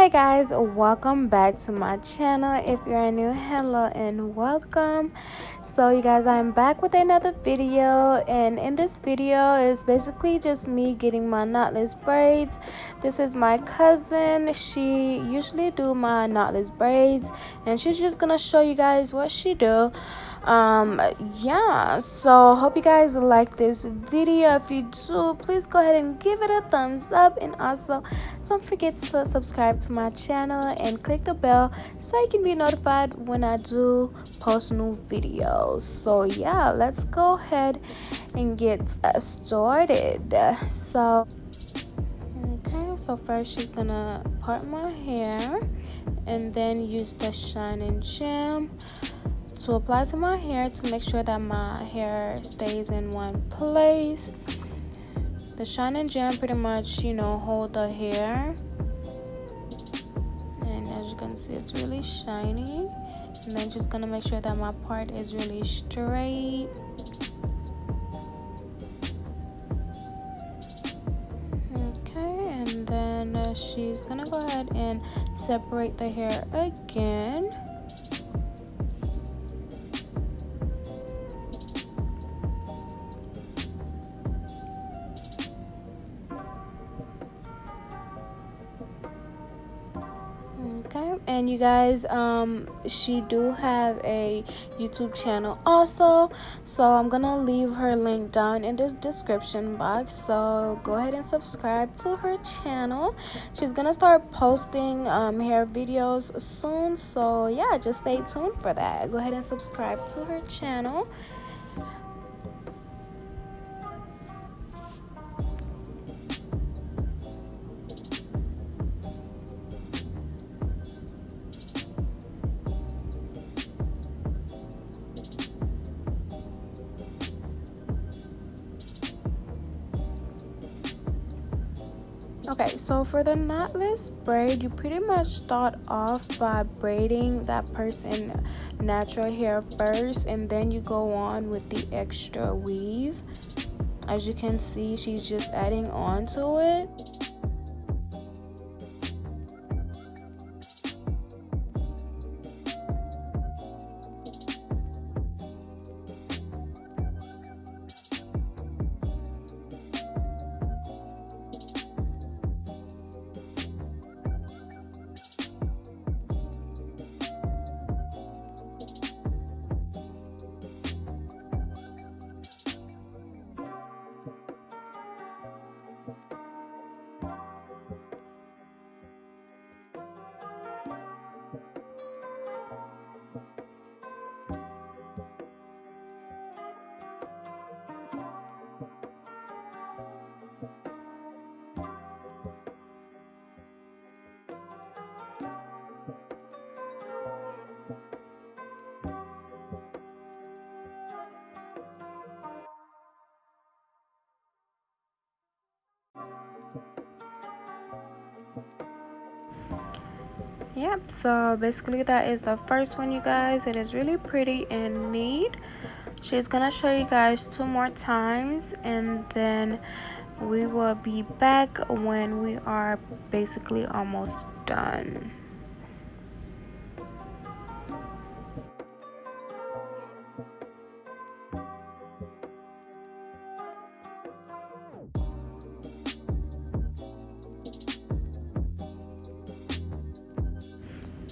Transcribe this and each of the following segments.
Hey guys, welcome back to my channel. If you're new, hello and welcome. So you guys, I'm back with another video, and in this video is basically just me getting my knotless braids. This is my cousin. She usually do my knotless braids, and she's just gonna show you guys what she do. Yeah, so hope you guys like this video. If you do, please go ahead and give it a thumbs up, and also don't forget to subscribe to my channel and click the bell so you can be notified when I do post new videos. So yeah, let's go ahead and get started. So first she's gonna part my hair and then use the shining gem to apply to my hair to make sure that my hair stays in one place. The shining gem pretty much, hold the hair, and as you can see, it's really shiny. And then just gonna make sure that my part is really straight. Okay, and then she's gonna go ahead and separate the hair again. Okay, and you guys, she do have a YouTube channel also, so I'm gonna leave her link down in the description box, so go ahead and subscribe to her channel. She's gonna start posting hair videos soon, so yeah, just stay tuned for that. Go ahead and subscribe to her channel. Okay, so for the knotless braid, you pretty much start off by braiding that person's natural hair first, and then you go on with the extra weave. As you can see, she's just adding on to it. Yep, so basically that is the first one, you guys. It is really pretty and neat. She's gonna show you guys 2 more times, and then we will be back when we are basically almost done.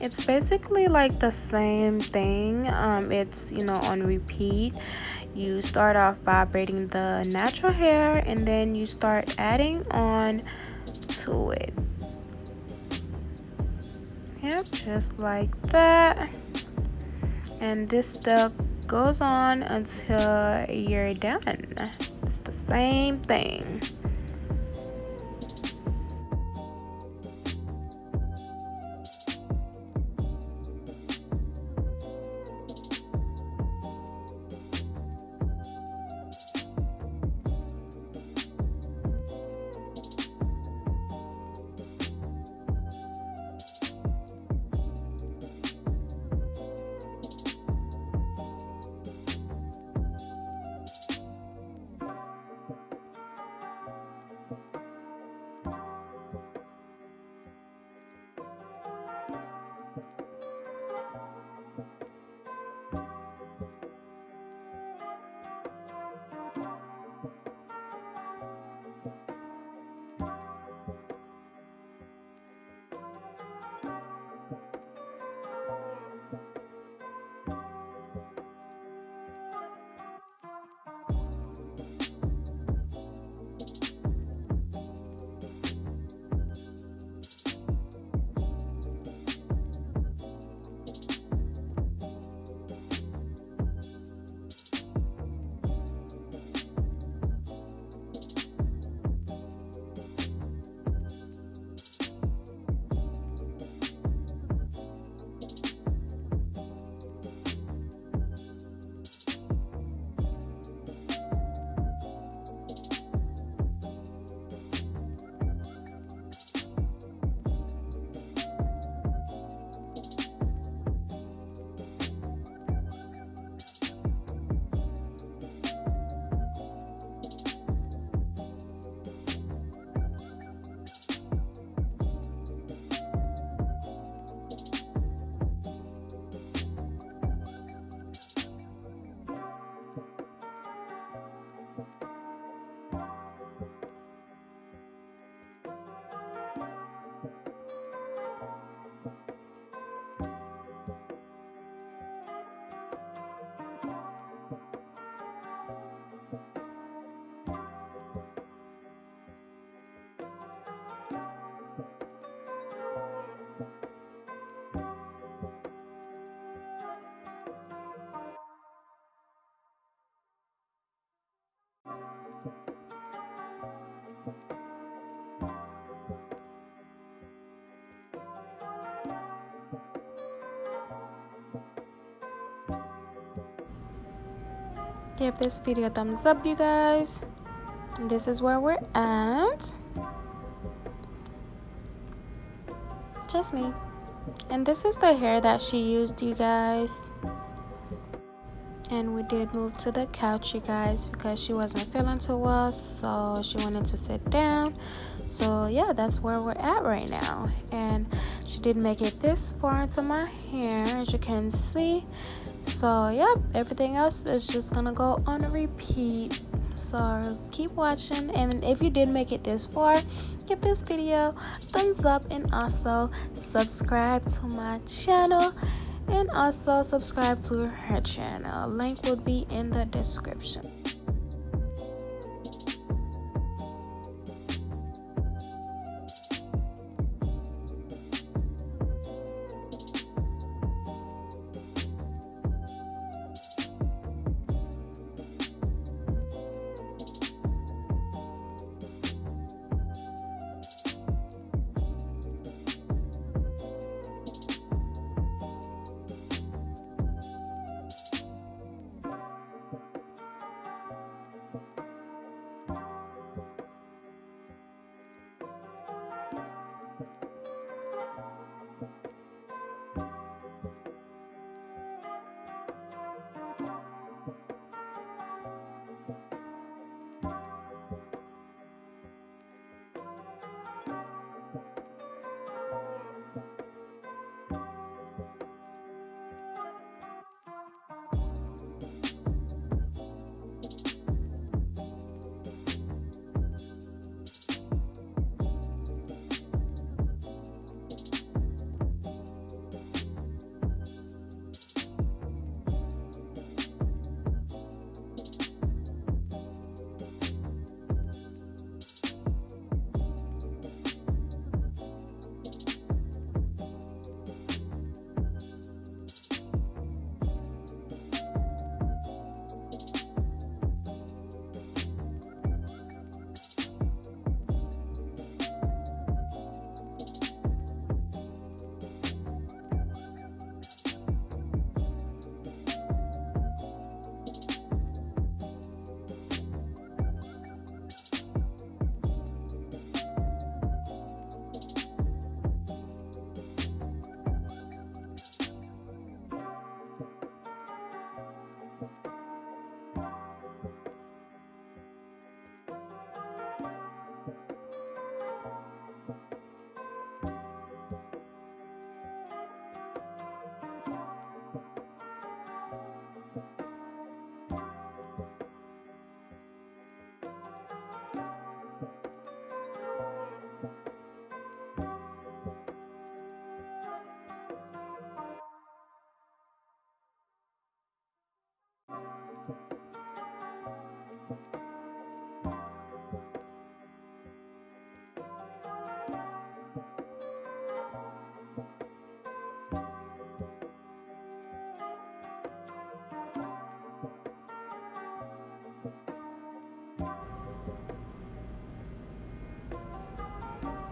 It's basically like the same thing. It's on repeat. You start off by braiding the natural hair, and then you start adding on to it. Yep, just like that. And this step goes on until you're done. It's the same thing. Give this video a thumbs up, you guys. And this is where we're at. Just me. And this is the hair that she used, you guys. And we did move to the couch, you guys, because she wasn't feeling too well, so she wanted to sit down. So yeah, that's where we're at right now. And she did make it this far into my hair, as you can see. So yeah, everything else is just gonna go on a repeat. So keep watching, and if you did make it this far, give this video a thumbs up and also subscribe to my channel. And also subscribe to her channel. Link will be in the description.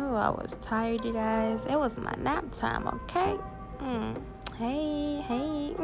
Oh, I was tired, you guys. It was my nap time, okay? Hey, hey.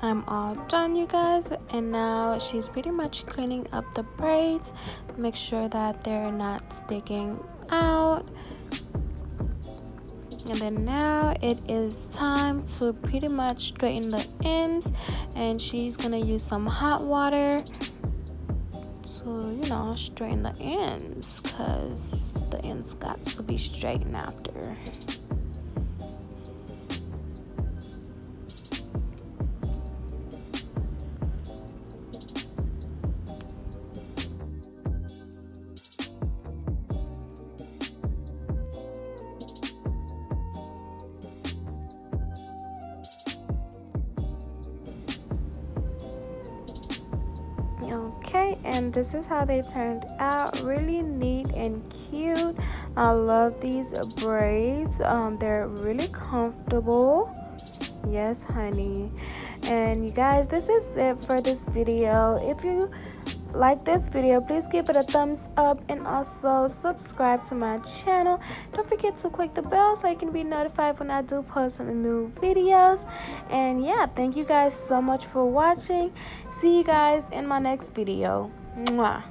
I'm all done, you guys, and now she's pretty much cleaning up the braids, make sure that they're not sticking out. And then now it is time to pretty much straighten the ends, and she's gonna use some hot water to, you know, straighten the ends, because the ends got to be straightened after. Okay, and this is how they turned out. Really neat and cute. I love these braids. They're really comfortable. Yes, honey. And you guys, this is it for this video. If you like this video, please give it a thumbs up and also subscribe to my channel. Don't forget to click the bell so you can be notified when I do post new videos. And yeah, thank you guys so much for watching. See you guys in my next video. Mwah.